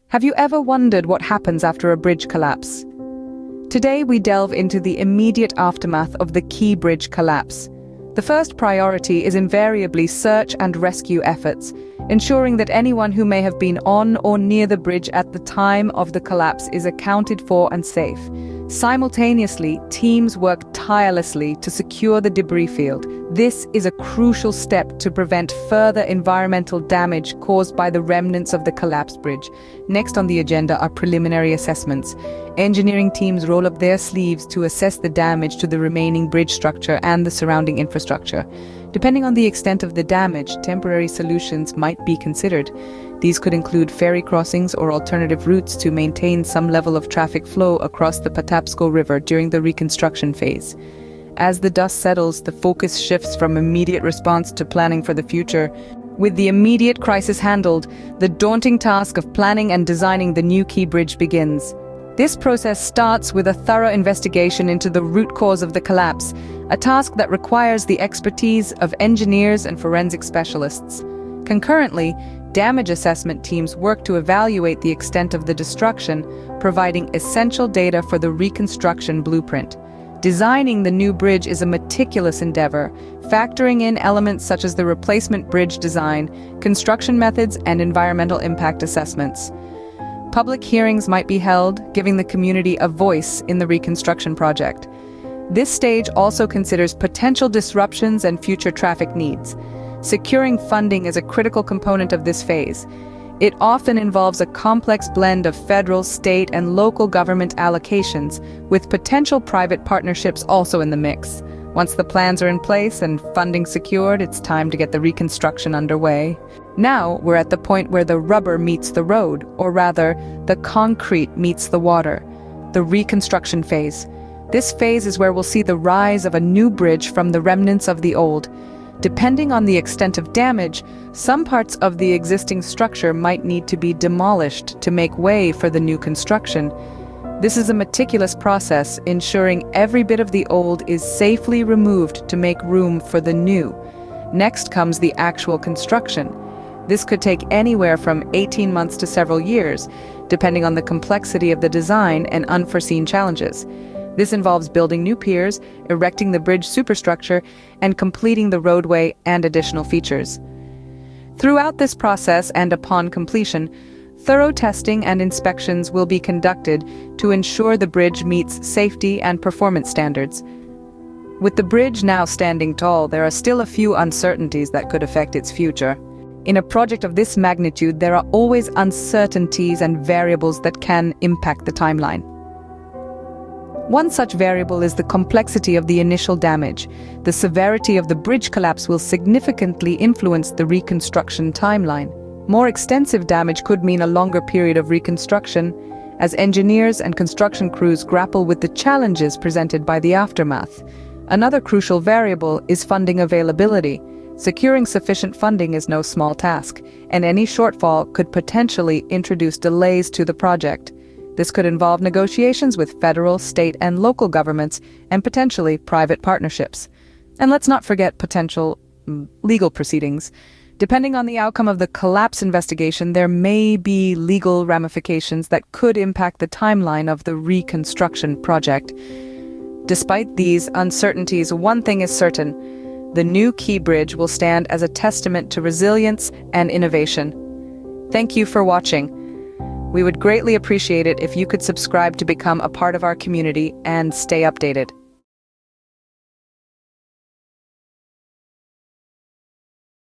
Have you ever wondered what happens after a bridge collapse? Today we delve into the immediate aftermath of the Key Bridge collapse. The first priority is invariably search and rescue efforts, ensuring that anyone who may have been on or near the bridge at the time of the collapse is accounted for and safe. Simultaneously, teams work tirelessly to secure the debris field. This is a crucial step to prevent further environmental damage caused by the remnants of the collapsed bridge. Next on the agenda are preliminary assessments. Engineering teams roll up their sleeves to assess the damage to the remaining bridge structure and the surrounding infrastructure. Depending on the extent of the damage, temporary solutions might be considered. These could include ferry crossings or alternative routes to maintain some level of traffic flow across the Patapsco River during the reconstruction phase. As the dust settles, the focus shifts from immediate response to planning for the future. With the immediate crisis handled, the daunting task of planning and designing the new Key Bridge begins. This process starts with a thorough investigation into the root cause of the collapse, a task that requires the expertise of engineers and forensic specialists. Concurrently, damage assessment teams work to evaluate the extent of the destruction, providing essential data for the reconstruction blueprint. Designing the new bridge is a meticulous endeavor, factoring in elements such as the replacement bridge design, construction methods, and environmental impact assessments. Public hearings might be held, giving the community a voice in the reconstruction project. This stage also considers potential disruptions and future traffic needs. Securing funding is a critical component of this phase. It often involves a complex blend of federal, state, and local government allocations, with potential private partnerships also in the mix. Once the plans are in place and funding secured, it's time to get the reconstruction underway. Now we're at the point where the rubber meets the road, or rather, the concrete meets the water, the reconstruction phase. This phase is where we'll see the rise of a new bridge from the remnants of the old. Depending on the extent of damage, some parts of the existing structure might need to be demolished to make way for the new construction. This is a meticulous process, ensuring every bit of the old is safely removed to make room for the new. Next comes the actual construction. This could take anywhere from 18 months to several years, depending on the complexity of the design and unforeseen challenges. This involves building new piers, erecting the bridge superstructure, and completing the roadway and additional features. Throughout this process and upon completion, thorough testing and inspections will be conducted to ensure the bridge meets safety and performance standards. With the bridge now standing tall, there are still a few uncertainties that could affect its future. In a project of this magnitude, there are always uncertainties and variables that can impact the timeline. One such variable is the complexity of the initial damage. The severity of the bridge collapse will significantly influence the reconstruction timeline. More extensive damage could mean a longer period of reconstruction, as engineers and construction crews grapple with the challenges presented by the aftermath. Another crucial variable is funding availability. Securing sufficient funding is no small task, and any shortfall could potentially introduce delays to the project. This could involve negotiations with federal, state, and local governments, and potentially private partnerships. And let's not forget potential legal proceedings. Depending on the outcome of the collapse investigation, there may be legal ramifications that could impact the timeline of the reconstruction project. Despite these uncertainties, one thing is certain: the new Key Bridge will stand as a testament to resilience and innovation. Thank you for watching. We would greatly appreciate it if you could subscribe to become a part of our community and stay updated.